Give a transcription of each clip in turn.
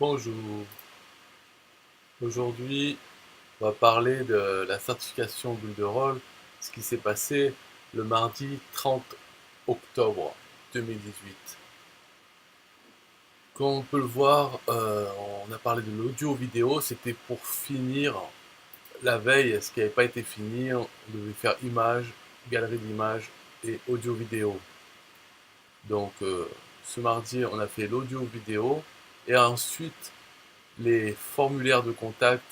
Bonjour, aujourd'hui on va parler de la certification Builderall, ce qui s'est passé le mardi 30 octobre 2018. Comme on peut le voir, on a parlé de l'audio-vidéo, c'était pour finir la veille, ce qui n'avait pas été fini, on devait faire images, galerie d'images et audio-vidéo. Donc ce mardi on a fait l'audio-vidéo et ensuite les formulaires de contact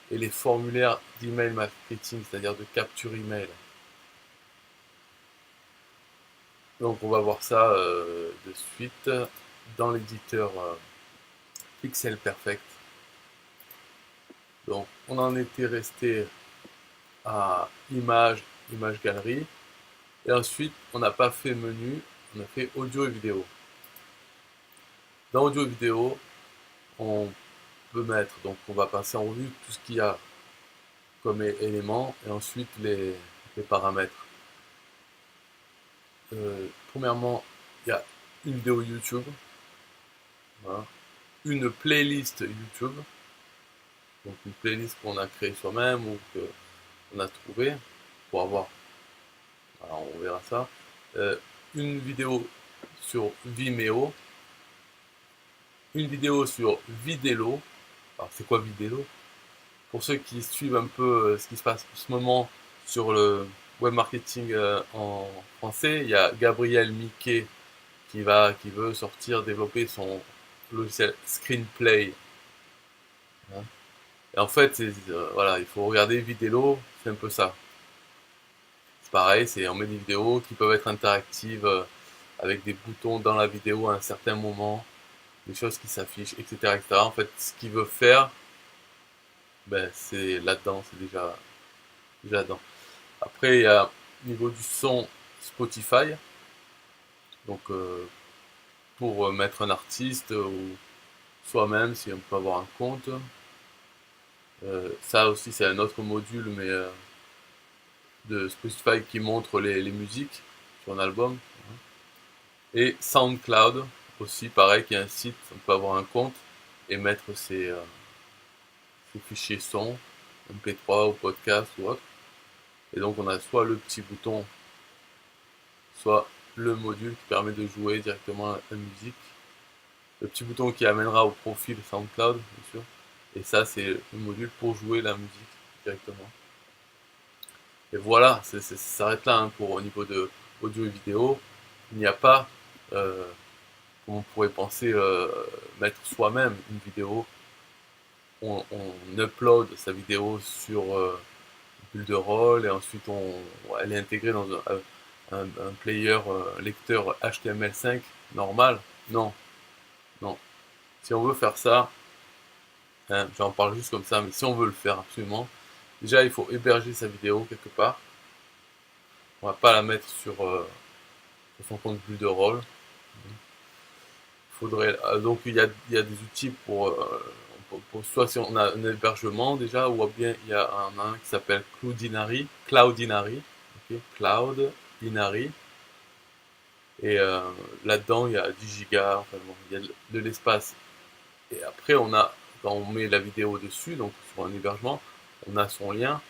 et les formulaires d'email marketing, c'est-à-dire de capture email. Donc on va voir ça de suite dans l'éditeur Pixel Perfect. Donc on en était resté à image, image galerie. Et ensuite on n'a pas fait menu, on a fait audio et vidéo. Dans audio et vidéo, on peut mettre, donc on va passer en revue tout ce qu'il y a comme éléments et ensuite les paramètres. Premièrement, il y a une vidéo YouTube, voilà. Une playlist YouTube, donc une playlist qu'on a créée soi-même ou qu'on a trouvé pour avoir, alors on verra ça. Une vidéo sur Vimeo, une vidéo sur Videlo. Alors c'est quoi Videlo? Pour ceux qui suivent un peu ce qui se passe en ce moment sur le web marketing en français, il y a Gabriel Miquet qui veut sortir, développer son logiciel Screenplay. Hein. Et en fait, voilà, il faut regarder Videlo, c'est un peu ça. C'est pareil, on met des vidéos qui peuvent être interactives avec des boutons dans la vidéo à un certain moment, des choses qui s'affichent, etc., etc. En fait, ce qu'il veut faire, ben, c'est là-dedans, c'est déjà là-dedans. Après, il y a au niveau du son Spotify, donc pour mettre un artiste ou soi-même si on peut avoir un compte. Ça aussi c'est un autre module mais de Spotify qui montre les musiques sur un album. Et SoundCloud aussi pareil qui est un site, on peut avoir un compte et mettre ses fichiers son, MP3 ou podcast ou autre. Et donc on a soit le petit bouton, soit le module qui permet de jouer directement la musique. Le petit bouton qui amènera au profil SoundCloud, bien sûr. Et ça, c'est le module pour jouer la musique directement. Et voilà, ça s'arrête là hein, pour au niveau de audio et vidéo. Il n'y a pas, comme on pourrait penser, mettre soi-même une vidéo. On upload sa vidéo sur Builderall et ensuite elle est intégrée dans un player lecteur HTML5 normal. Non, non. Si on veut faire ça, hein, j'en parle juste comme ça, mais si on veut le faire absolument, déjà il faut héberger sa vidéo quelque part. On va pas la mettre sur son compte Builderall. Faudrait donc il y a des outils pour soit si on a un hébergement déjà, ou bien il y a un qui s'appelle Cloudinary, okay, Cloudinary. Et là-dedans il y a 10 gigas, enfin bon, il y a de l'espace. Et après quand on met la vidéo dessus, donc sur un hébergement, on a son lien.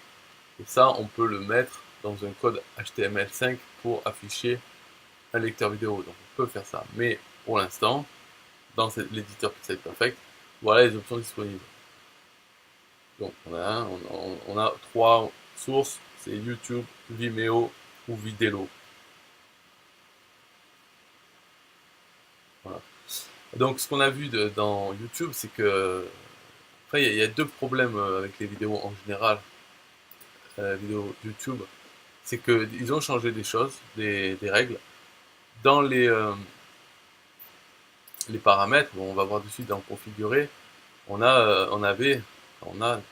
Et ça, on peut le mettre dans un code HTML5 pour afficher un lecteur vidéo. Donc on peut faire ça. Mais pour l'instant, dans l'éditeur Pixel Perfect, voilà les options disponibles. Donc on a trois sources, c'est YouTube, Vimeo ou Videlo. Voilà. Donc ce qu'on a vu dans YouTube, c'est que après il y a deux problèmes avec les vidéos en général, vidéos YouTube, c'est qu'ils ont changé des choses, des règles. Dans les paramètres, bon, on va voir dessus dans configurer, on a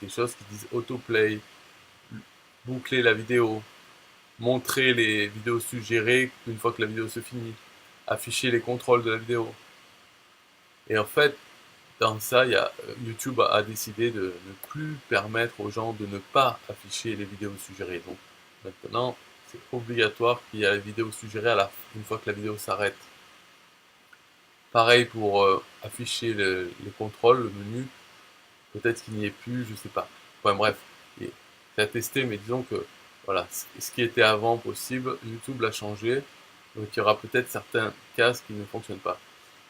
des choses qui disent autoplay, boucler la vidéo, montrer les vidéos suggérées une fois que la vidéo se finit, afficher les contrôles de la vidéo. Et en fait, dans ça, YouTube a décidé de ne plus permettre aux gens de ne pas afficher les vidéos suggérées. Donc maintenant, c'est obligatoire qu'il y ait la vidéo suggérée une fois que la vidéo s'arrête. Pareil pour afficher les contrôles, le menu, peut-être qu'il n'y est plus, je sais pas. Enfin bref, c'est à tester, mais disons que voilà, ce qui était avant possible, YouTube l'a changé, donc il y aura peut-être certains cases qui ne fonctionnent pas.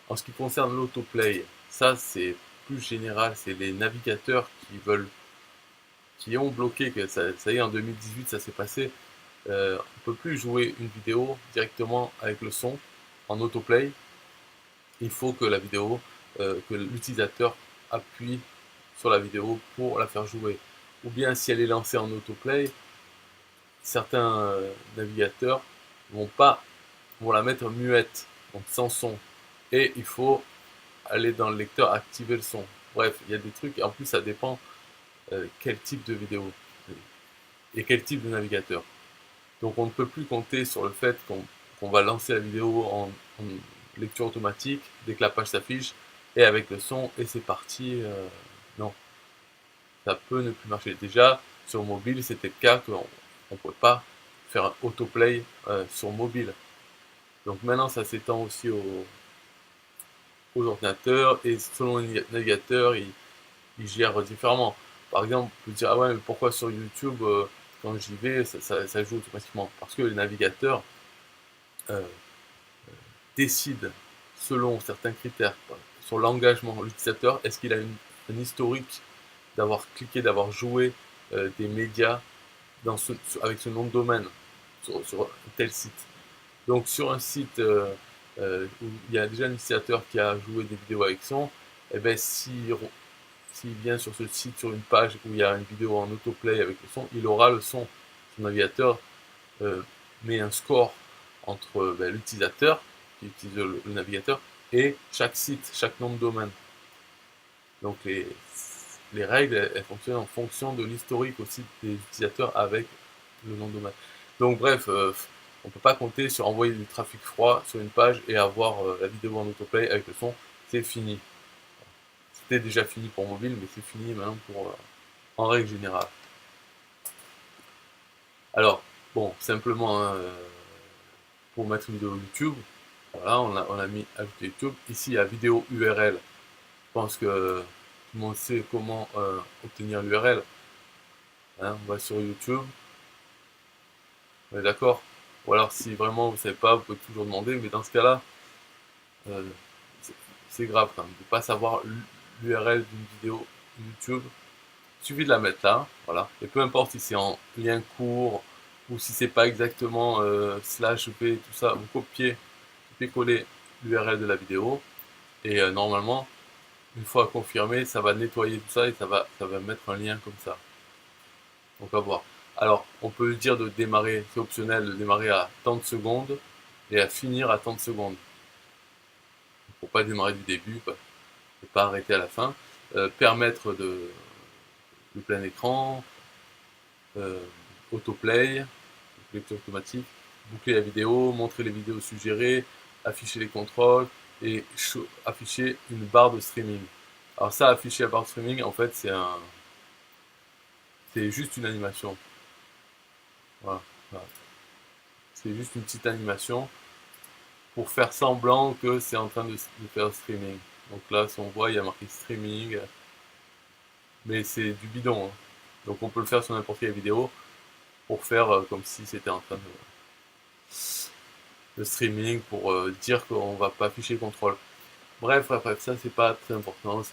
En ce qui concerne l'autoplay, ça c'est plus général, c'est les navigateurs qui ont bloqué, que ça y est, en 2018 ça s'est passé, on peut plus jouer une vidéo directement avec le son en autoplay. Il faut que la vidéo, que l'utilisateur appuie sur la vidéo pour la faire jouer. Ou bien si elle est lancée en autoplay, certains navigateurs vont pas vont la mettre muette, donc sans son. Et il faut aller dans le lecteur, activer le son. Bref, il y a des trucs, et en plus ça dépend quel type de vidéo et quel type de navigateur. Donc on ne peut plus compter sur le fait qu'on va lancer la vidéo en lecture automatique dès que la page s'affiche et avec le son et c'est parti. Non, ça peut ne plus marcher. Déjà sur mobile c'était le cas qu'on ne pouvait pas faire un autoplay sur mobile. Donc maintenant ça s'étend aussi aux ordinateurs et selon les navigateurs ils gèrent différemment. Par exemple, on peut dire ah ouais mais pourquoi sur YouTube quand j'y vais ça joue automatiquement? Parce que les navigateurs euh, décident selon certains critères sur l'engagement de l'utilisateur. Est-ce qu'il a un historique d'avoir cliqué, d'avoir joué des médias avec ce nom de domaine sur un tel site. Donc sur un site où il y a déjà un utilisateur qui a joué des vidéos avec son, et bien s'il vient sur ce site, sur une page où il y a une vidéo en autoplay avec le son, il aura le son. Son navigateur met un score entre l'utilisateur qui utilise le navigateur et chaque site, chaque nom de domaine. Donc les règles elles fonctionnent en fonction de l'historique aussi des utilisateurs avec le nom de domaine. Donc bref, on ne peut pas compter sur envoyer du trafic froid sur une page et avoir la vidéo en autoplay avec le son, c'est fini. C'était déjà fini pour mobile, mais c'est fini maintenant en règle générale. Alors, bon, simplement, hein, pour mettre une vidéo YouTube, voilà, on a mis ajouter YouTube. Ici, il y a vidéo URL. Je pense que tout le monde sait comment obtenir l'URL. Hein, on va sur YouTube. On est d'accord? Ou alors, si vraiment vous ne savez pas, vous pouvez toujours demander. Mais dans ce cas-là, euh, c'est grave quand même de ne pas savoir l'URL d'une vidéo YouTube. Il suffit de la mettre là, voilà. Et peu importe si c'est en lien court ou si c'est pas exactement slash p tout ça, vous copiez-coller l'URL de la vidéo et normalement, une fois confirmé, ça va nettoyer tout ça et ça va mettre un lien comme ça. Donc à voir. Alors, on peut dire de démarrer, c'est optionnel de démarrer à 30 secondes et à finir à 30 secondes. Pour pas démarrer du début, et pas arrêter à la fin. Permettre de plein écran, autoplay, lecture automatique, boucler la vidéo, montrer les vidéos suggérées, afficher les contrôles et afficher une barre de streaming. Alors ça, afficher la barre de streaming, en fait, c'est juste une animation. Voilà, voilà. C'est juste une petite animation pour faire semblant que c'est en train de faire le streaming. Donc là, si on voit, il y a marqué streaming, mais c'est du bidon. Hein. Donc on peut le faire sur n'importe quelle vidéo pour faire comme si c'était en train de streaming, pour dire qu'on va pas afficher le contrôle. Bref, ça c'est pas très important.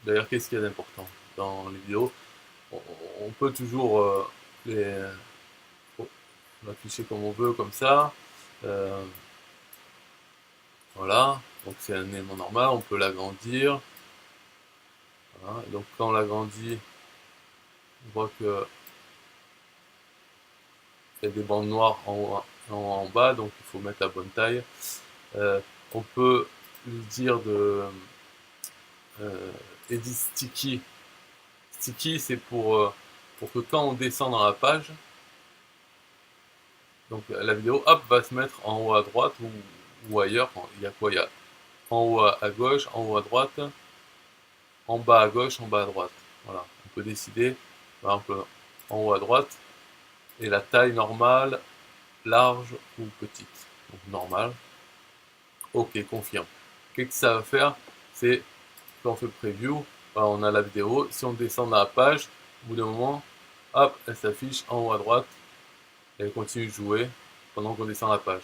D'ailleurs, qu'est-ce qu'il y a d'important dans les vidéos? On peut toujours les afficher comme on veut, comme ça. Euh, voilà, donc c'est un élément normal, on peut l'agrandir. Voilà. Donc quand on l'agrandit, on voit que il y a des bandes noires en bas, donc il faut mettre la bonne taille. On peut lui dire de edit sticky. Sticky, c'est pour que quand on descend dans la page, donc la vidéo hop, va se mettre en haut à droite ou ailleurs. Il y a quoi? Il y a en haut à gauche, en haut à droite, en bas à gauche, en bas à droite. Voilà, on peut décider, par exemple, en haut à droite, et la taille normale, large ou petite. Donc normale. OK, confirme. Qu'est-ce que ça va faire? C'est quand on fait preview, voilà, on a la vidéo. Si on descend dans la page, au bout d'un moment, hop, elle s'affiche en haut à droite et elle continue de jouer pendant qu'on descend la page.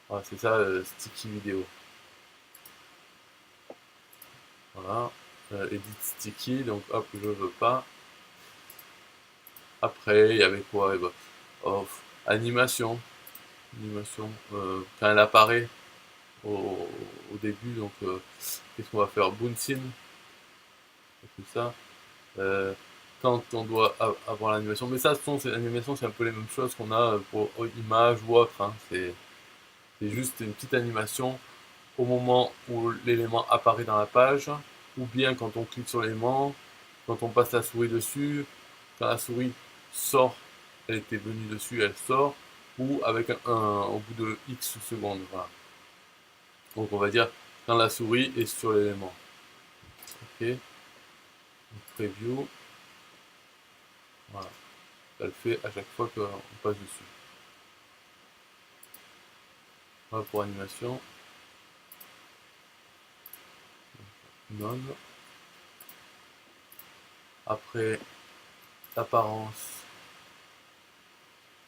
Voilà, c'est ça, sticky vidéo. Voilà, edit sticky, donc hop, je veux pas. Après, il y avait quoi? Eh ben, oh, animation. Animation. Quand elle apparaît au début, donc qu'est-ce qu'on va faire? Bounsin, tout ça. Euh, quand on doit avoir l'animation. Mais ça, l'animation, c'est un peu les mêmes choses qu'on a pour image ou autre. Hein. C'est juste une petite animation au moment où l'élément apparaît dans la page, ou bien quand on clique sur l'élément, quand on passe la souris dessus, quand la souris sort, elle était venue dessus, elle sort, ou avec au bout de X secondes. Voilà. Donc on va dire quand la souris est sur l'élément. Ok, preview, voilà. Ça le fait à chaque fois qu'on passe dessus. Voilà pour animation. None. Après, apparence,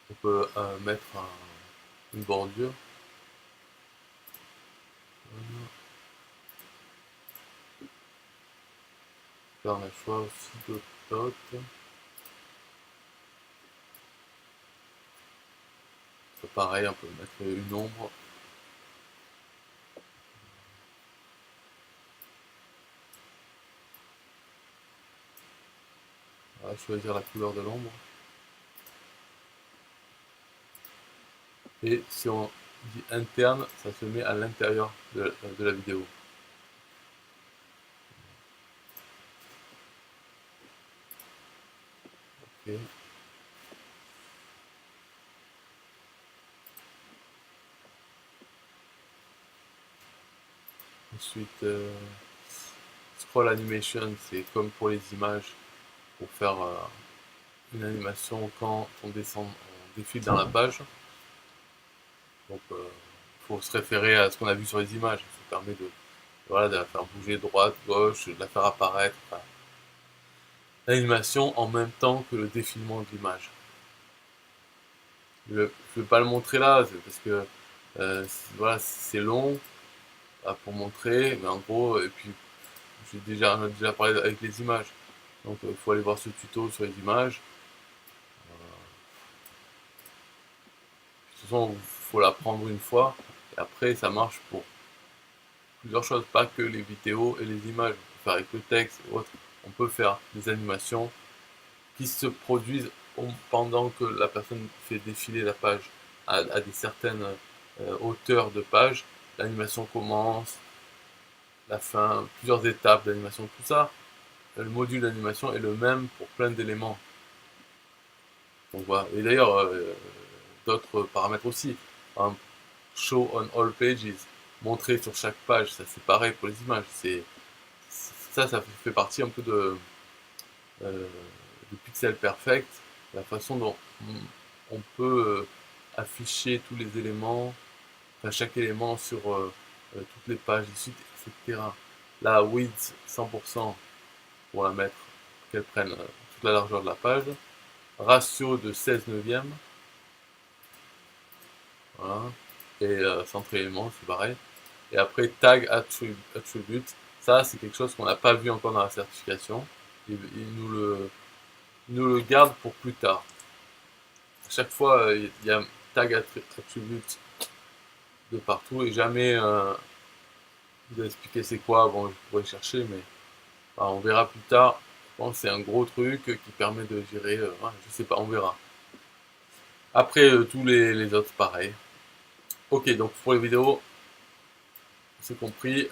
on peut mettre une bordure. Là, on a le choix aussi de dot. C'est pareil, on peut mettre une ombre. On va choisir la couleur de l'ombre. Et si on dit interne, ça se met à l'intérieur de la vidéo. Ok. Ensuite, scroll animation, c'est comme pour les images, pour faire une animation quand on descend, on défile dans la page. Donc, il faut se référer à ce qu'on a vu sur les images. Ça permet de la faire bouger droite, gauche, de la faire apparaître. Enfin, l'animation en même temps que le défilement de l'image. Je ne vais pas le montrer là, parce que voilà, c'est long pour montrer, mais en gros, et puis on a déjà parlé avec les images. Donc il faut aller voir ce tuto sur les images. De toute façon, il faut l'apprendre une fois, et après ça marche pour plusieurs choses, pas que les vidéos et les images. On peut faire avec le texte et autres. On peut faire des animations qui se produisent pendant que la personne fait défiler la page à des certaines hauteurs de page. L'animation commence, la fin, plusieurs étapes d'animation, tout ça. Le module d'animation est le même pour plein d'éléments. Donc voilà. Et d'ailleurs, d'autres paramètres aussi. Par exemple, show on all pages, montrer sur chaque page, ça c'est pareil pour les images. Ça fait partie un peu de Pixel Perfect, la façon dont on peut afficher tous les éléments, enfin chaque élément sur toutes les pages du site, etc. La width 100% pour la mettre, qu'elle prenne toute la largeur de la page. Ratio de 16 neuvième. Voilà. Et centre élément, c'est pareil. Et après, tag attribute. Ça, c'est quelque chose qu'on n'a pas vu encore dans la certification. Il nous le garde pour plus tard. Chaque fois, il y a un tag attribute de partout et jamais vous expliquer c'est quoi. Bon, je pourrais chercher, mais on verra plus tard. Je pense que c'est un gros truc qui permet de gérer. Je sais pas, on verra. Après, tous les autres, pareil. Ok, donc pour les vidéos, c'est compris.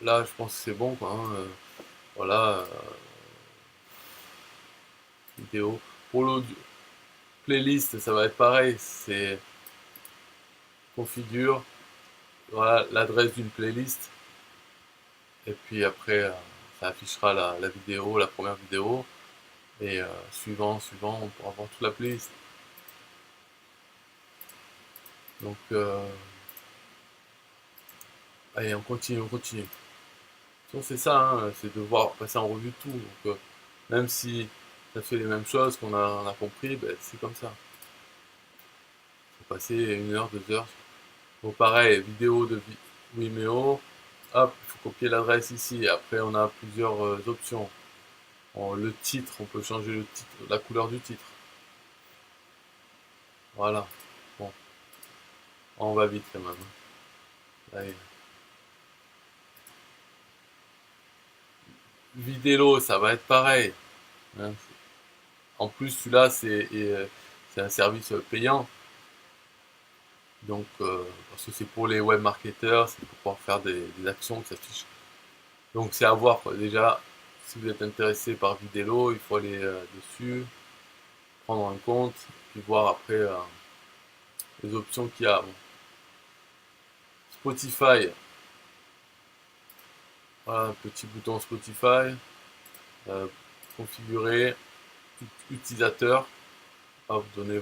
Là, je pense que c'est bon, quoi. Hein, voilà, vidéo. Pour l'audio, playlist, ça va être pareil. C'est configure, voilà l'adresse d'une playlist. Et puis après, ça affichera la vidéo, la première vidéo. Et suivant, on pourra voir toute la playlist. Donc, Allez, on continue, on continue. Donc c'est ça, hein, c'est de voir passer en revue tout. Donc, même si ça fait les mêmes choses on a compris, ben, c'est comme ça. Faut passer 1 heure, 2 heures. Bon, pareil, vidéo de Vimeo. Hop, il faut copier l'adresse ici. Après, on a plusieurs options. Le titre, on peut changer le titre, la couleur du titre. Voilà. Bon, on va vite quand même, hein. Allez. Vidéo, ça va être pareil, hein. En plus, celui-là, c'est un service payant. Donc, parce que c'est pour les web marketeurs, c'est pour pouvoir faire des actions qui s'affichent. Donc, c'est à voir, quoi. Déjà, si vous êtes intéressé par Vidéo, il faut aller dessus, prendre en compte, puis voir après les options qu'il y a. Bon. Spotify, voilà, un petit bouton Spotify, euh, configurer, utilisateur, ah, vous donnez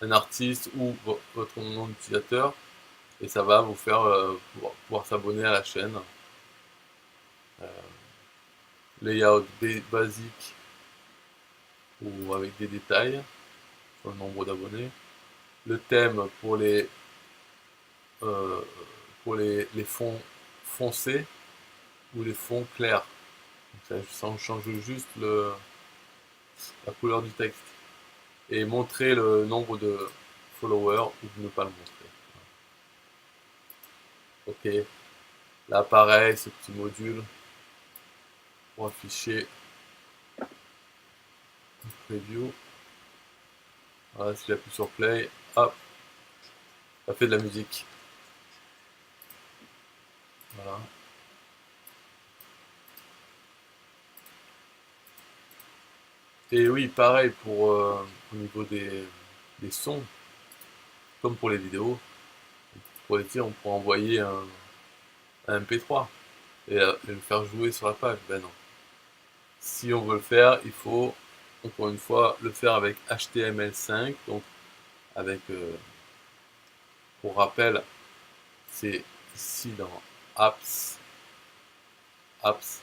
un artiste ou votre nom d'utilisateur, et ça va vous faire pouvoir s'abonner à la chaîne. Layout basique ou avec des détails sur le nombre d'abonnés. Le thème euh, pour les fonds foncés ou les fonds clairs. Donc ça on change juste la couleur du texte. Et montrer le nombre de followers ou ne pas le montrer. Ok, là pareil, ce petit module pour afficher une preview. Voilà, si j'appuie sur play, hop, ça fait de la musique. Voilà. Et oui, pareil pour au niveau des sons, comme pour les vidéos, on pourrait envoyer un MP3 et le faire jouer sur la page. Ben non. Si on veut le faire, il faut encore une fois le faire avec HTML5. Donc avec, pour rappel, c'est ici dans Apps, Apps,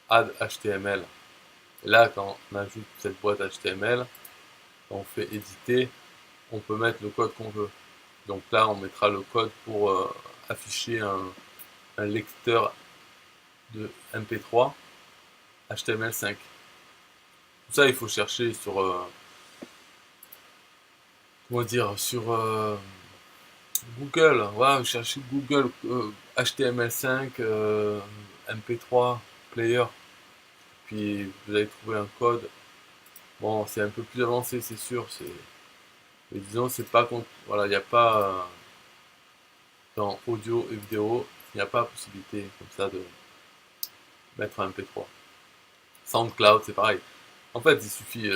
Add HTML. Et là, quand on ajoute cette boîte HTML, quand on fait éditer, on peut mettre le code qu'on veut. Donc là, on mettra le code pour afficher un lecteur de MP3 HTML5. Tout ça, il faut chercher sur, comment dire, sur Google. Voilà, vous cherchez Google HTML5 MP3 player. Puis vous allez trouver un code. Bon, c'est un peu plus avancé, c'est sûr. Mais disons, c'est pas voilà, il n'y a pas dans audio et vidéo, il n'y a pas possibilité comme ça de mettre un MP3. SoundCloud, c'est pareil. En fait, il suffit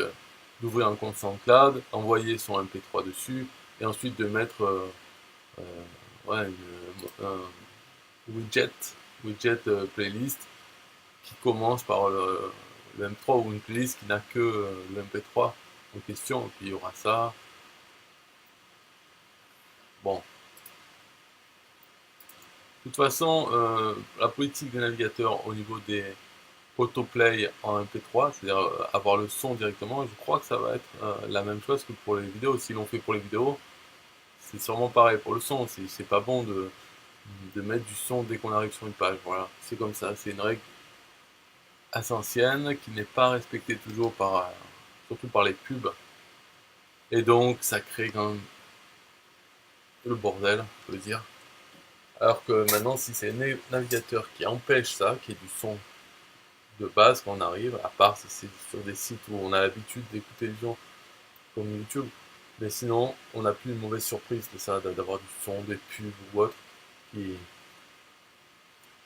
d'ouvrir un compte SoundCloud, envoyer son MP3 dessus, et ensuite de mettre ouais, un widget playlist qui commence par le MP3 ou une playlist qui n'a que le MP3 en question, et puis il y aura ça. Bon. De toute façon, la politique des navigateurs au niveau des autoplay en MP3, c'est-à-dire avoir le son directement, je crois que ça va être la même chose que pour les vidéos. Si l'on fait pour les vidéos, c'est sûrement pareil pour le son. C'est pas bon de mettre du son dès qu'on arrive sur une page. Voilà, c'est comme ça. C'est une règle assez ancienne qui n'est pas respectée toujours surtout par les pubs. Et donc, ça crée quand même le bordel, on peut dire. Alors que maintenant, si c'est un navigateur qui empêche ça, qui est du son de base quand on arrive, à part si c'est sur des sites où on a l'habitude d'écouter les gens comme YouTube, mais sinon, on n'a plus une mauvaise surprise de ça, d'avoir du son, des pubs ou autre qui,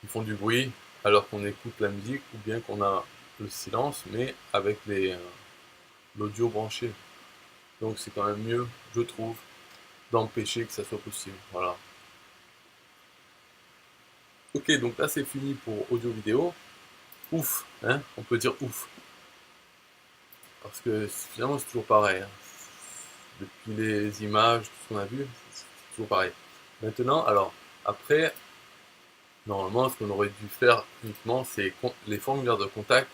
qui font du bruit alors qu'on écoute la musique ou bien qu'on a le silence, mais avec l'audio branché. Donc c'est quand même mieux, je trouve, d'empêcher que ça soit possible. Voilà. Ok, donc là c'est fini pour audio-vidéo. Ouf, hein, on peut dire ouf. Parce que finalement c'est toujours pareil, hein. Depuis les images, tout ce qu'on a vu, c'est toujours pareil. Maintenant, alors, Après, normalement, ce qu'on aurait dû faire uniquement, c'est les formulaires de contact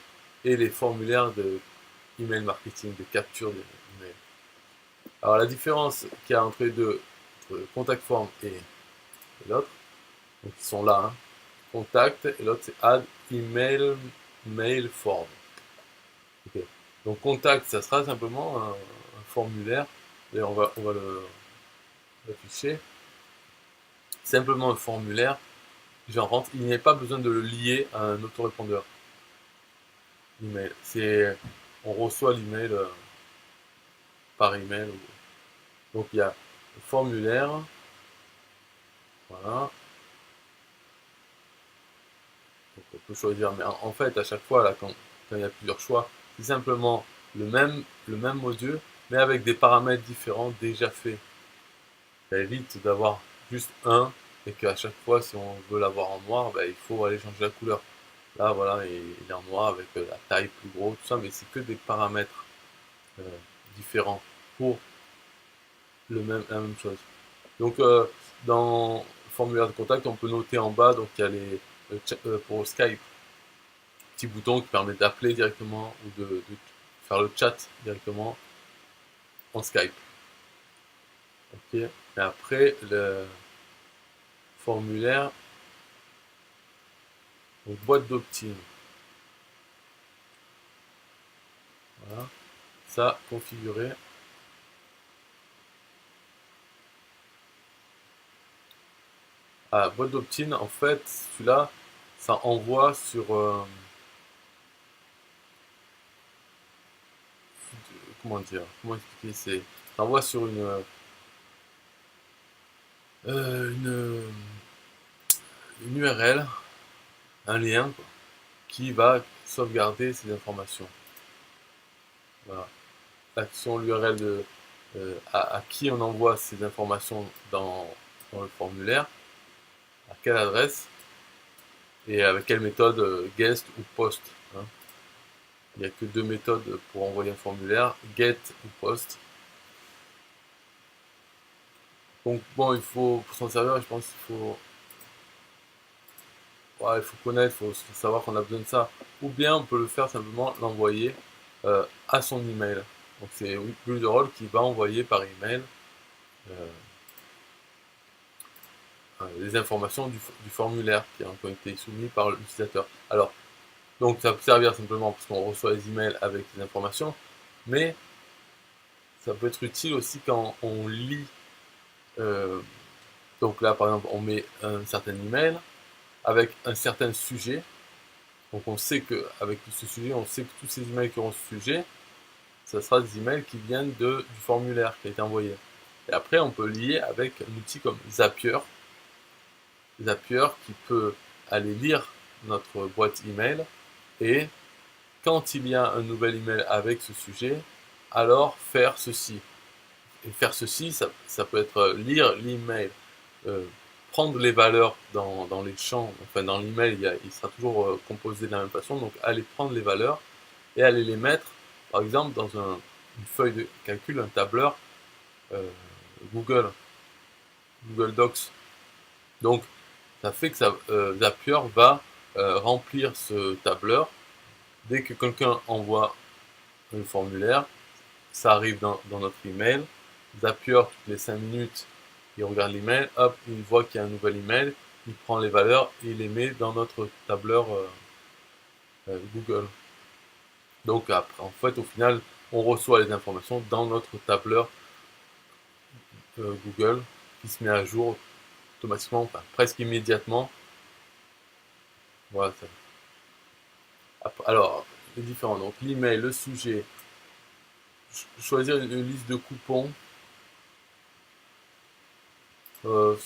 et les formulaires de email marketing, de capture d'email. Alors la différence qu'il y a entre les deux, entre contact form et l'autre, donc ils sont là, hein, contact, et l'autre c'est add email mail form. Okay. Donc contact, ça sera simplement un formulaire, et on va l'afficher. Simplement un formulaire, j'en rentre, il n'y a pas besoin de le lier à un autorépondeur. Email, on reçoit l'email par email. Donc il y a le formulaire, voilà. Donc on peut choisir, mais en fait à chaque fois là, quand il y a plusieurs choix, c'est simplement le même module, mais avec des paramètres différents déjà faits. Ça évite d'avoir juste un et qu'à chaque fois, si on veut l'avoir en noir, ben, il faut aller changer la couleur. Là, voilà, il est en noir avec la taille plus gros, tout ça, mais c'est que des paramètres euh, différents pour la même chose. Donc, dans formulaire de contact, on peut noter en bas, donc il y a pour Skype, petit bouton qui permet d'appeler directement ou de faire le chat directement en Skype. Ok. Et après, le formulaire, donc boîte d'opt-in. Voilà. Ça, configurer. Ah, boîte d'opt-in, en fait, celui-là, ça envoie sur... comment dire? Comment expliquer? Ça envoie sur euh, une, une URL, un lien, quoi, qui va sauvegarder ces informations. Voilà. L'action, l'URL à qui on envoie ces informations dans le formulaire, à quelle adresse, et avec quelle méthode, guest ou post. Hein. Il n'y a que deux méthodes pour envoyer un formulaire, get ou post. Donc bon, pour s'en servir, je pense qu'il faut, ouais, il faut connaître, il faut savoir qu'on a besoin de ça. Ou bien on peut le faire simplement, l'envoyer à son email. Donc c'est Builderall qui va envoyer par email euh, les informations du formulaire qui ont été soumis par l'utilisateur. Alors, donc ça peut servir simplement parce qu'on reçoit les emails avec les informations, mais ça peut être utile aussi quand on lit. euh, donc là, par exemple, on met un certain email avec un certain sujet. Donc on sait qu'avec ce sujet, on sait que tous ces emails qui auront ce sujet, ça sera des emails qui viennent du formulaire qui a été envoyé. Et après, on peut lier avec un outil comme Zapier. Zapier qui peut aller lire notre boîte email et quand il y a un nouvel email avec ce sujet, alors faire ceci. Et faire ceci, ça peut être lire l'email, euh, prendre les valeurs dans les champs, enfin dans l'email, il sera toujours composé de la même façon, donc aller prendre les valeurs et aller les mettre, par exemple, dans une feuille de calcul, un tableur euh, Google, Google Docs. Donc, ça fait que Zapier va remplir ce tableur dès que quelqu'un envoie un formulaire, ça arrive dans notre email. Zapier, toutes les 5 minutes, il regarde l'email, hop, il voit qu'il y a un nouvel email, il prend les valeurs et il les met dans notre tableur Google. Donc après, en fait, au final, on reçoit les informations dans notre tableur Google qui se met à jour automatiquement, enfin, presque immédiatement. Voilà. Alors, les différents. Donc l'email, le sujet, choisir une liste de coupons. Alors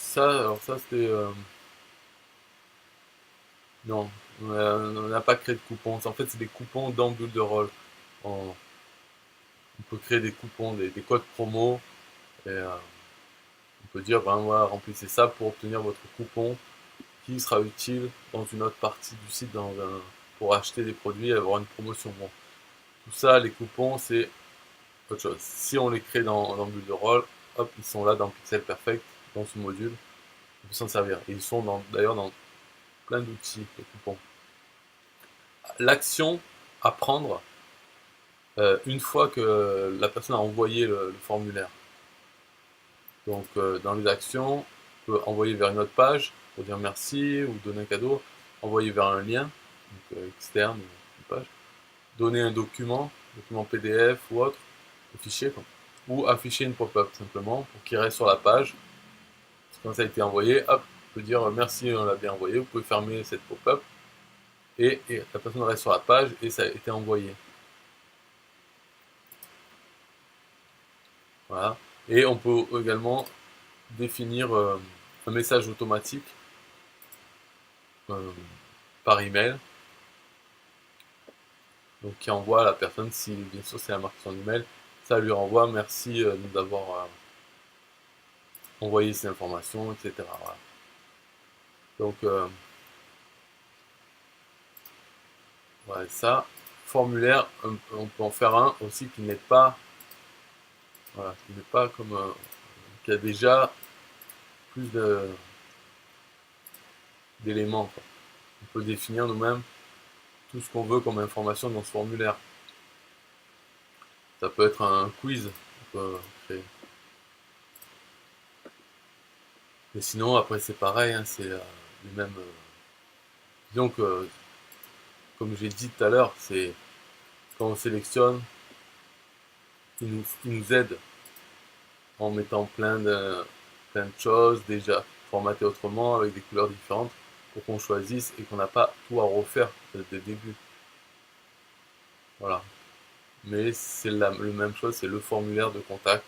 ça c'était non, on n'a pas créé de coupons. En fait, c'est des coupons dans Builderall. On peut créer des coupons, des codes promo. Et on peut dire, ben voilà, remplissez ça pour obtenir votre coupon qui sera utile dans une autre partie du site pour acheter des produits et avoir une promotion. Bon, tout ça, les coupons, c'est autre chose. Si on les crée dans Builderall, hop, ils sont là dans Pixel Perfect, dans ce module. peut s'en servir. Et ils sont d'ailleurs dans plein d'outils, les coupons. L'action à prendre une fois que la personne a envoyé le formulaire. Donc dans les actions, on peut envoyer vers une autre page pour dire merci ou donner un cadeau, envoyer vers un lien donc, externe, une page, donner un document PDF ou autre, un fichier, quoi, ou afficher une pop-up simplement pour qu'il reste sur la page. Quand ça a été envoyé, hop, on peut dire merci, on l'a bien envoyé, vous pouvez fermer cette pop-up et la personne reste sur la page et ça a été envoyé. Voilà. Et on peut également définir un message automatique par email, donc qui envoie à la personne, si bien sûr c'est la marque son email, ça lui renvoie merci de nous avoir envoyé ces informations, etc. Voilà. Donc ouais, ça, formulaire, on peut en faire un aussi qui n'est pas, voilà, qui n'est pas comme qui a déjà plus d'éléments. On peut définir nous-mêmes tout ce qu'on veut comme information dans ce formulaire. Ça peut être un quiz, on peut créer. Mais sinon, après, c'est pareil, hein, c'est les mêmes. Disons que, comme j'ai dit tout à l'heure, c'est quand on sélectionne, il nous aide en mettant plein de choses déjà formatées autrement, avec des couleurs différentes, pour qu'on choisisse et qu'on n'a pas tout à refaire dès le début. Voilà. Mais c'est la même chose, c'est le formulaire de contact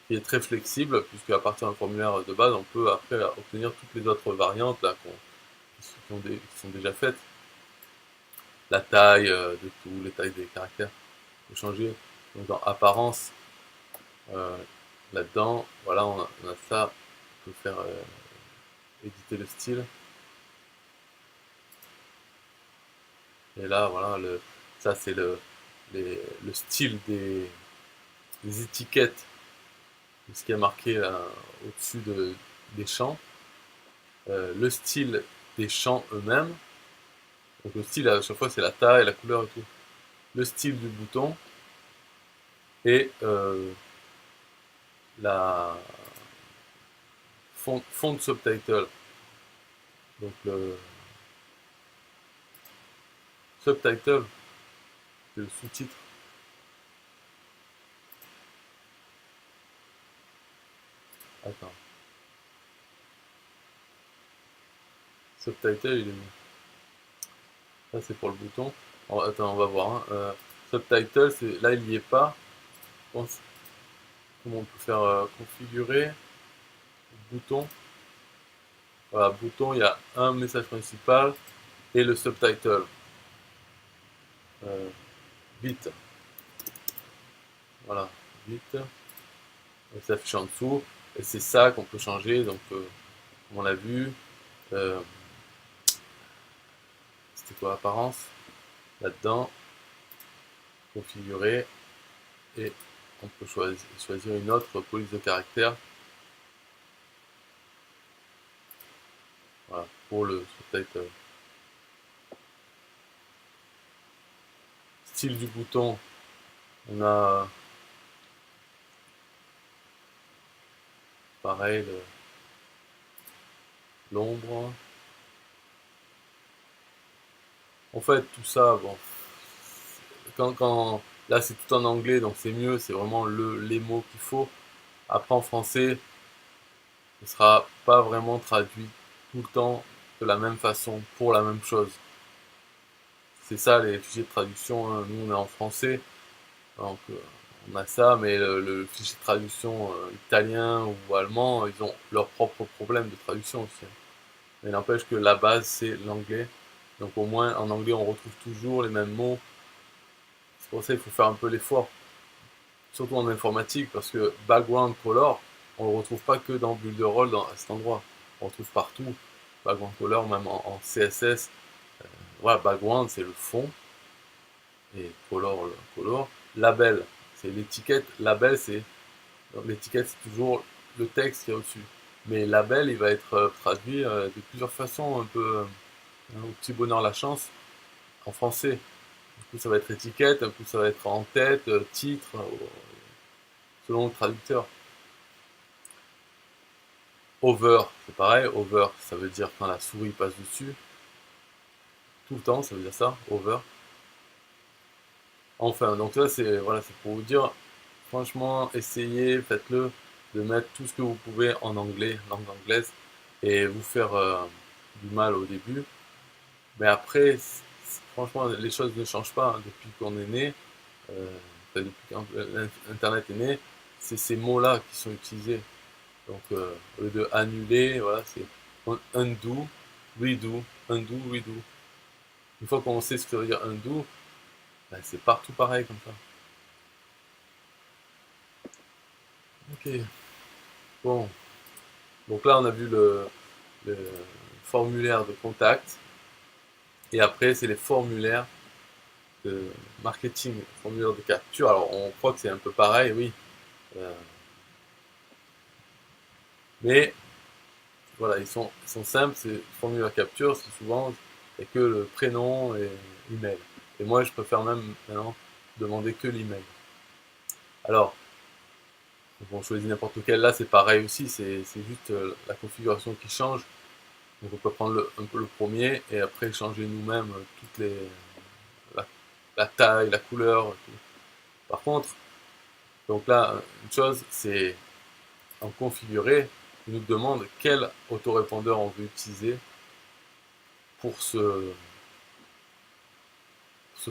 qui est très flexible, puisque à partir d'un formulaire de base, on peut après obtenir toutes les autres variantes là, qui sont déjà faites. La taille de tout, les tailles des caractères, on peut changer. Donc dans apparence, euh, là-dedans, voilà, on a ça, on peut faire éditer le style. Et là, voilà, ça c'est le style des étiquettes, de ce qui est marqué au-dessus des champs. Le style des champs eux-mêmes. Donc le style, à chaque fois, c'est la taille, la couleur et tout. Le style du bouton et la font subtitle. Donc le subtitle, c'est le sous-titre. Attends. Subtitle, il est mis. Ça, c'est pour le bouton. Attends, on va voir. Hein. Subtitle, là, il n'y est pas. Comment on peut faire configurer bouton. Voilà, bouton, il y a un message principal et le subtitle. Bit. Voilà, bit. Ça s'affiche en dessous. Et c'est ça qu'on peut changer. Donc, comme on l'a vu, c'était quoi apparence là-dedans, configurer, et on peut choisir une autre police de caractère. Voilà, pour le sous-title. Style du bouton, on a pareil l'ombre. En fait, tout ça, bon, là c'est tout en anglais, donc c'est mieux, c'est vraiment les mots qu'il faut. Après en français, ce sera pas vraiment traduit tout le temps de la même façon pour la même chose. C'est ça les fichiers de traduction, hein. Nous on est en français, donc on a ça, mais le fichier de traduction italien ou allemand, ils ont leurs propres problèmes de traduction aussi, hein. Mais n'empêche que la base c'est l'anglais, donc au moins en anglais on retrouve toujours les mêmes mots. C'est pour ça qu'il faut faire un peu l'effort, surtout en informatique, parce que background color, on ne le retrouve pas que dans build role à cet endroit, on le retrouve partout. Background color, même en CSS, voilà, background c'est le fond, et color, le color. Label, c'est l'étiquette, label c'est l'étiquette, c'est toujours le texte qui est au-dessus. Mais label, il va être traduit de plusieurs façons, un peu au petit bonheur la chance, en français. Un coup, ça va être étiquette, un coup, ça va être en tête, titre, selon le traducteur. Over, c'est pareil. Over, ça veut dire quand la souris passe dessus. Tout le temps, ça veut dire ça, over. Enfin, donc ça, c'est voilà, c'est pour vous dire, franchement, essayez, faites-le, de mettre tout ce que vous pouvez en anglais, langue anglaise, et vous faire du mal au début. Mais après, franchement, les choses ne changent pas hein, depuis qu'on est né, enfin, depuis qu'Internet est né, c'est ces mots-là qui sont utilisés. Donc, au lieu de annuler, voilà, c'est undo, redo, undo, redo. Une fois qu'on sait ce que veut dire undo, ben, c'est partout pareil comme ça. Ok, bon. Donc là, on a vu le formulaire de contact. Et après, c'est les formulaires de marketing, formulaire de capture. Alors, on croit que c'est un peu pareil, oui. Euh, mais voilà, ils sont simples. C'est formulaire capture, c'est souvent il n'y a que le prénom et l'email. Et moi, je préfère même maintenant demander que l'email. Alors, on choisit n'importe lequel. Là, c'est pareil aussi. C'est juste la configuration qui change. Donc, on peut prendre un peu le premier et après changer nous-mêmes toutes la, la taille, la couleur. Tout. Par contre, donc là, une chose, c'est en configurer, il nous demande quel autorépondeur on veut utiliser pour ce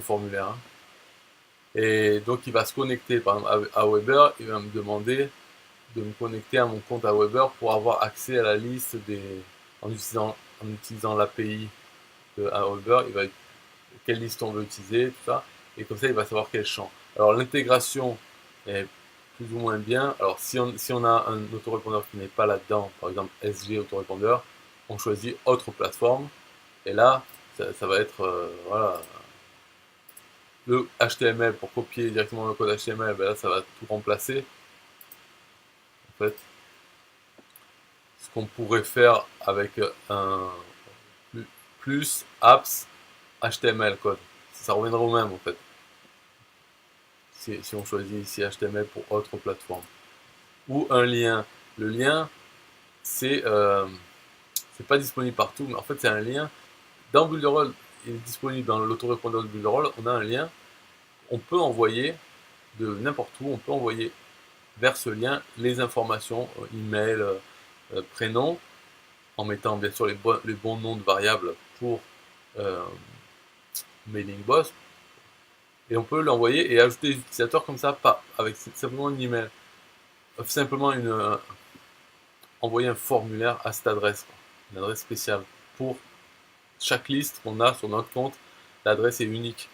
formulaire. Hein. Et donc il va se connecter par exemple à Weber, il va me demander de me connecter à mon compte à Weber pour avoir accès à la liste en utilisant l'API de Weber, il va quelle liste on veut utiliser, tout ça, et comme ça il va savoir quel champ. Alors l'intégration est plus ou moins bien. Alors si on a un autorépondeur qui n'est pas là-dedans, par exemple SG autorépondeur, on choisit autre plateforme, et là ça va être voilà, le HTML pour copier directement le code HTML, ben là ça va tout remplacer. En fait, ce qu'on pourrait faire avec un plus apps HTML code, ça reviendra au même en fait. Si on choisit ici HTML pour autre plateforme. Ou un lien. Le lien, c'est pas disponible partout, mais en fait c'est un lien. Dans Builderall, il est disponible dans l'autorépondeur de Builderall, on a un lien. On peut envoyer de n'importe où, on peut envoyer vers ce lien les informations, email, prénom, en mettant bien sûr les bons noms de variables pour euh, Mailing Boss, et on peut l'envoyer et ajouter les utilisateurs comme ça, pas avec simplement une email, simplement envoyer un formulaire à cette adresse, quoi. Une adresse spéciale pour chaque liste qu'on a sur notre compte. L'adresse est unique.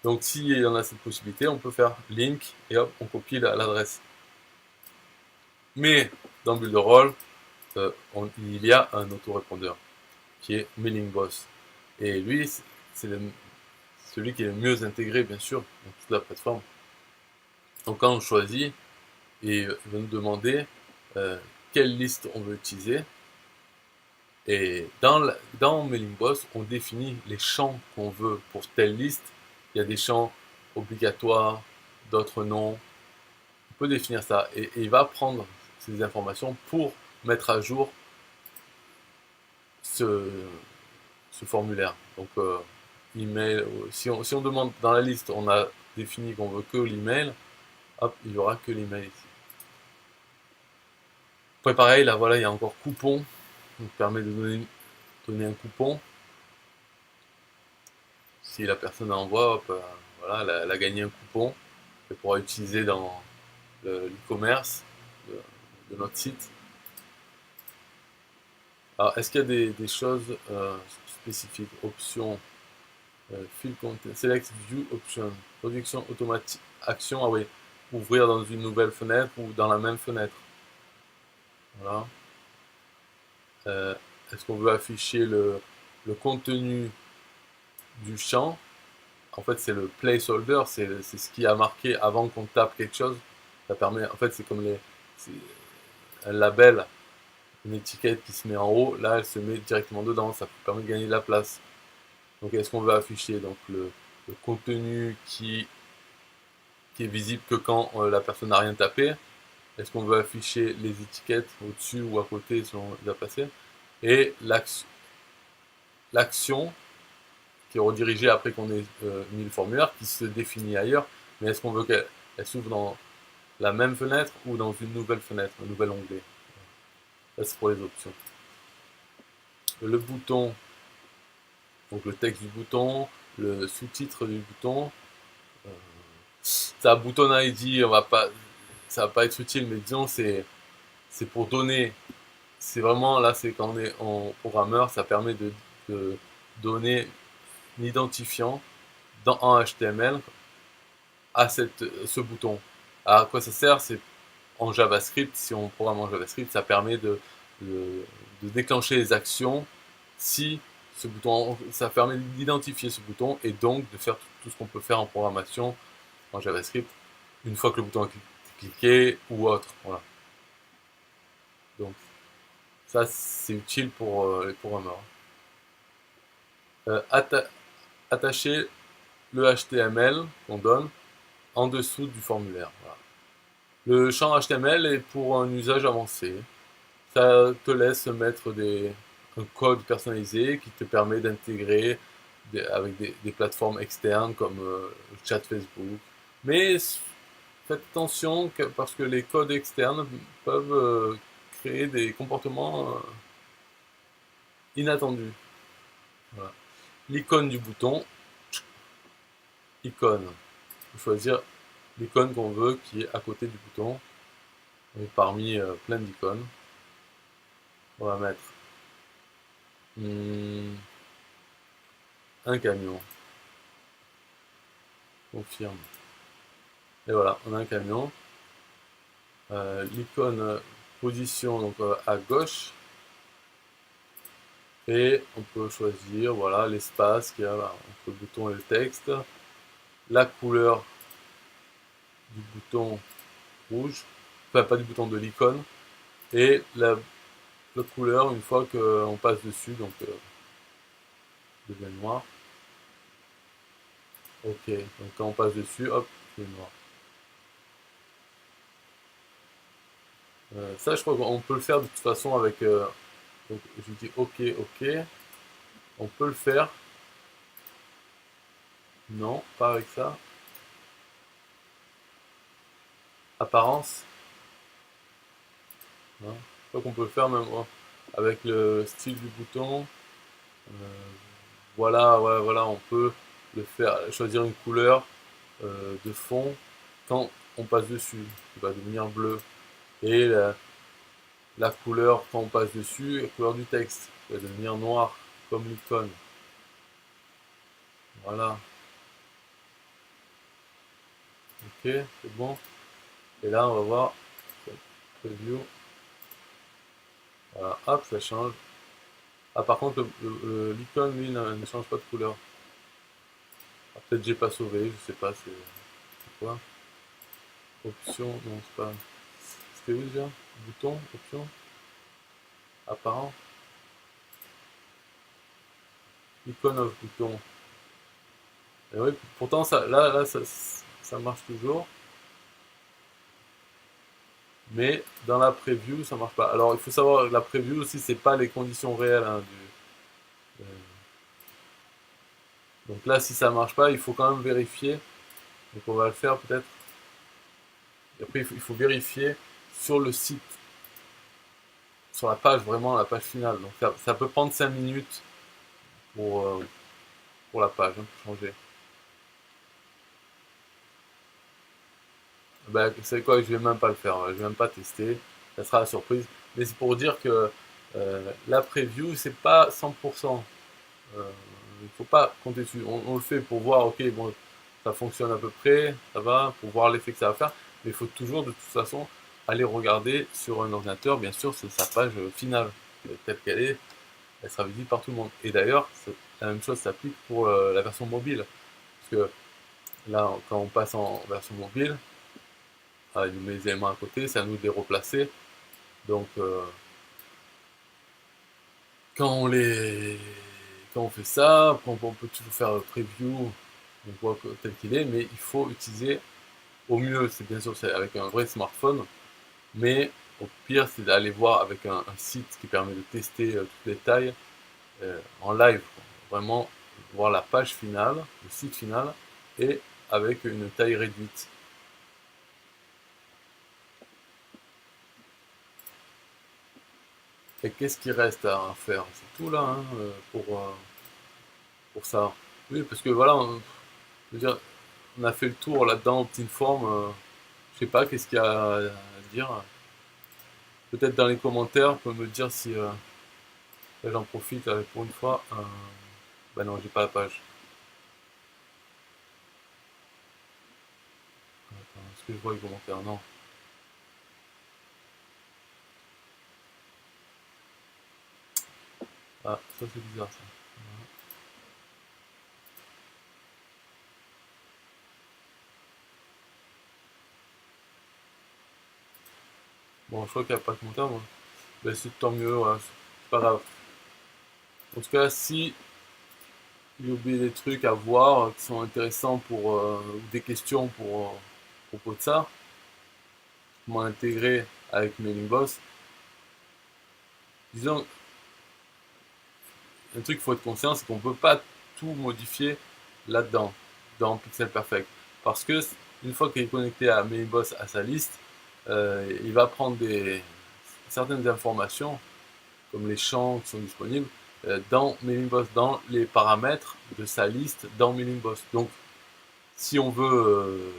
Donc si on a cette possibilité, on peut faire link et hop, on copie l'adresse. Mais dans Builderall, il y a un autorépondeur qui est Mailing Boss. Et lui, c'est celui qui est le mieux intégré, bien sûr, dans toute la plateforme. Donc quand on choisit, et il va nous demander quelle liste on veut utiliser. Et dans Mailing Boss, on définit les champs qu'on veut pour telle liste. Il y a des champs obligatoires, d'autres non. On peut définir ça. Et il va prendre ces informations pour mettre à jour ce, ce formulaire. Donc, email, si on demande dans la liste, on a défini qu'on veut que l'email, hop, il n'y aura que l'email ici. Après, pareil, là, voilà, il y a encore coupon. Donc, permet de donner un coupon. Si la personne envoie, hop, voilà, elle a gagné un coupon qu'elle pourra utiliser dans l'e-commerce de notre site. Alors, est-ce qu'il y a des choses spécifiques? Options, fill content, select view option, production automatique, action, ah oui, ouvrir dans une nouvelle fenêtre ou dans la même fenêtre. Voilà. Est-ce qu'on veut afficher le contenu du champ? En fait, c'est le placeholder, c'est ce qui a marqué avant qu'on tape quelque chose. Ça permet, en fait, c'est comme un label une étiquette qui se met en haut, là elle se met directement dedans, ça permet de gagner de la place. Donc est-ce qu'on veut afficher donc le contenu qui est visible que quand la personne n'a rien tapé? Est-ce qu'on veut afficher les étiquettes au-dessus ou à côté selon les a placées? Et l'action qui est redirigée après qu'on ait mis le formulaire, qui se définit ailleurs, mais est-ce qu'on veut qu'elle s'ouvre dans la même fenêtre ou dans une nouvelle fenêtre, un nouvel onglet? Ça c'est pour les options. Le bouton, donc le texte du bouton, le sous-titre du bouton, ça bouton ID, ça va pas être utile, mais disons c'est pour donner, c'est vraiment là, c'est quand on est en programmeur, ça permet de donner un identifiant en HTML à ce bouton. À quoi ça sert? C'est en JavaScript, si on programme en JavaScript, ça permet de déclencher les actions si ce bouton, ça permet d'identifier ce bouton et donc de faire tout ce qu'on peut faire en programmation en JavaScript une fois que le bouton est cliqué ou autre. Voilà. Donc ça c'est utile pour les programmeurs. Attacher le HTML qu'on donne en dessous du formulaire. Voilà. Le champ HTML est pour un usage avancé. Ça te laisse mettre un code personnalisé qui te permet d'intégrer avec des plateformes externes comme le chat Facebook. Mais faites attention parce que les codes externes peuvent créer des comportements inattendus. Voilà. L'icône du bouton, icône. Il faut choisir l'icône qu'on veut qui est à côté du bouton. Et parmi plein d'icônes, on va mettre un camion. Confirme. Et voilà, on a un camion. L'icône position donc à gauche. Et on peut choisir voilà l'espace qu'il y a entre le bouton et le texte. La couleur du bouton rouge. Enfin pas du bouton, de l'icône. Et la couleur une fois qu'on passe dessus, donc devient noir. Ok, donc quand on passe dessus, hop, c'est noir. Ça, je crois qu'on peut le faire de toute façon avec. Donc, je dis OK, OK. On peut le faire. Non, pas avec ça. Apparence. Non. Je crois qu'on peut le faire même avec le style du bouton. Voilà, voilà, voilà, on peut le faire, choisir une couleur de fond quand on passe dessus, qui va devenir bleu. Et la couleur quand on passe dessus, la couleur du texte, qui va devenir noir, comme l'icône. Voilà. Ok, c'est bon. Et là, on va voir preview. Voilà, hop, ça change. Ah, par contre, l'icône, lui, ne change pas de couleur. Ah, peut-être j'ai pas sauvé, je sais pas, c'est quoi. Option, non, c'est pas. C'était où déjà? Bouton, option, apparent. Icon of bouton. Et oui, pourtant, là, ça marche toujours. Mais dans la preview, ça marche pas. Alors, il faut savoir, la preview aussi, c'est pas les conditions réelles hein, donc là, si ça marche pas, il faut quand même vérifier. Donc on va le faire peut-être. Et après, il faut vérifier sur le site, sur la page, vraiment la page finale. Donc ça peut prendre 5 minutes pour la page, hein, pour changer. Ben, vous savez quoi, je vais même pas le faire, je vais même pas tester, ça sera la surprise. Mais c'est pour dire que la preview, c'est pas 100%. Il faut pas compter dessus. On le fait pour voir, ok, bon, ça fonctionne à peu près, ça va, pour voir l'effet que ça va faire. Mais il faut toujours, de toute façon, aller regarder sur un ordinateur. Bien sûr, c'est sa page finale, telle qu'elle est. Elle sera visible par tout le monde. Et d'ailleurs, la même chose s'applique pour la version mobile. Parce que là, quand on passe en version mobile, il nous met les éléments à côté, c'est à nous de les replacer. Donc, quand on fait ça, après on peut toujours faire un preview, on voit tel qu'il est, mais il faut utiliser au mieux, c'est bien sûr c'est avec un vrai smartphone, mais au pire c'est d'aller voir avec un site qui permet de tester toutes les tailles en live, quoi. Vraiment voir la page finale, le site final, et avec une taille réduite. Et qu'est-ce qu'il reste à faire? C'est tout là hein, pour ça. Oui, parce que voilà, je veux dire, on a fait le tour là-dedans, Optinform. Je sais pas, qu'est-ce qu'il y a à dire. Peut-être dans les commentaires, vous pouvez me dire si là, j'en profite pour une fois. Bah non, j'ai pas la page. Attends, est-ce que je vois les commentaires? Non. Ah, ça c'est bizarre ça. Bon, je crois qu'il n'y a pas de commentaire, moi. Bah, c'est tant mieux, voilà, c'est pas grave. En tout cas, si j'ai oublié des trucs à voir qui sont intéressants ou des questions à propos de ça, comment intégrer avec Mailing Boss, disons, un truc qu'il faut être conscient, c'est qu'on ne peut pas tout modifier là-dedans, dans Pixel Perfect. Parce que une fois qu'il est connecté à Mailing Boss à sa liste, il va prendre certaines informations, comme les champs qui sont disponibles, dans Mailing Boss, dans les paramètres de sa liste dans Mailing Boss. Donc, si on veut,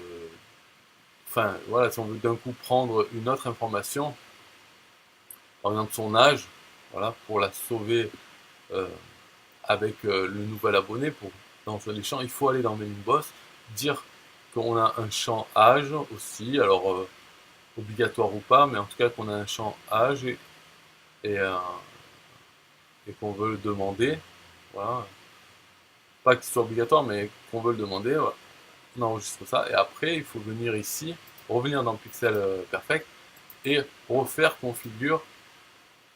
enfin, voilà, si on veut d'un coup prendre une autre information, par exemple son âge, voilà, pour la sauver euh, avec le nouvel abonné dans les champs, il faut aller dans Mailing Boss, dire qu'on a un champ âge aussi, alors obligatoire ou pas, mais en tout cas qu'on a un champ âge et, euh, et qu'on veut le demander. Voilà. Pas qu'il soit obligatoire, mais qu'on veut le demander. Voilà. On enregistre ça et après il faut venir ici, revenir dans Pixel Perfect et refaire configure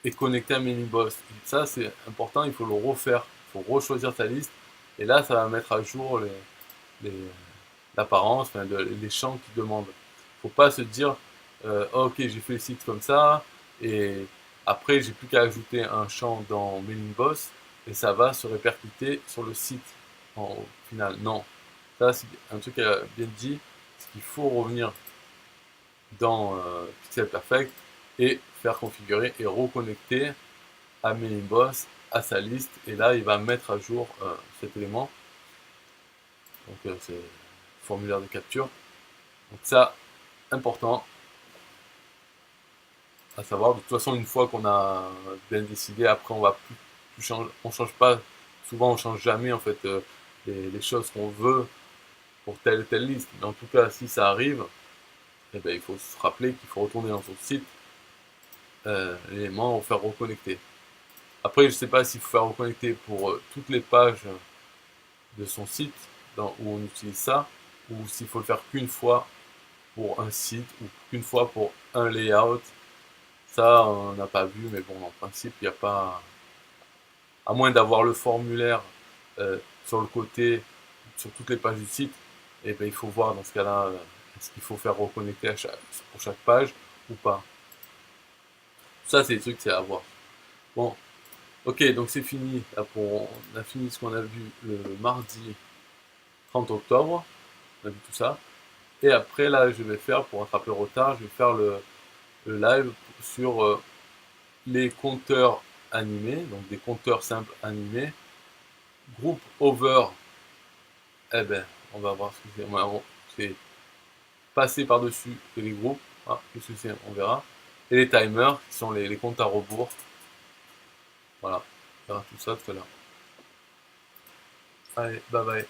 et connecter à Mailing Boss. Ça c'est important, il faut le refaire, il faut rechoisir ta liste et là ça va mettre à jour les, l'apparence, enfin, les champs qui demandent. Faut pas se dire oh, ok j'ai fait le site comme ça et après j'ai plus qu'à ajouter un champ dans Mailing Boss et ça va se répercuter sur le site au final. Non, ça c'est un truc qu'elle a bien dit, c'est qu'il faut revenir dans Pixel Perfect et faire configurer et reconnecter à Mailing Boss à sa liste et là il va mettre à jour cet élément. Donc c'est formulaire de capture. Donc ça, important à savoir. De toute façon, une fois qu'on a bien décidé, après on va plus changer, on change pas. Souvent, on change jamais en fait les choses qu'on veut pour telle et telle liste. Mais en tout cas, si ça arrive, eh ben, il faut se rappeler qu'il faut retourner dans son site l'élément, faire reconnecter. Après, je sais pas s'il faut faire reconnecter pour toutes les pages de son site où on utilise ça, ou s'il faut le faire qu'une fois pour un site, ou qu'une fois pour un layout. Ça, on n'a pas vu, mais bon, en principe, il n'y a pas. À moins d'avoir le formulaire sur le côté, sur toutes les pages du site, et ben, il faut voir dans ce cas-là, est-ce qu'il faut faire reconnecter pour chaque page ou pas. Ça, c'est des trucs, c'est à voir. Bon, ok, donc c'est fini. Là, on a fini ce qu'on a vu le mardi 30 octobre. On a vu tout ça. Et après, là, je vais faire, pour rattraper le retard, je vais faire le live sur les compteurs animés, donc des compteurs simples animés. Groupe over, eh ben, on va voir ce que c'est. C'est passer par-dessus les groupes. Ah, qu'est-ce que c'est? On verra. Et les timers, qui sont les comptes à rebours. Voilà, on verra tout ça tout à l'heure. Allez, bye bye.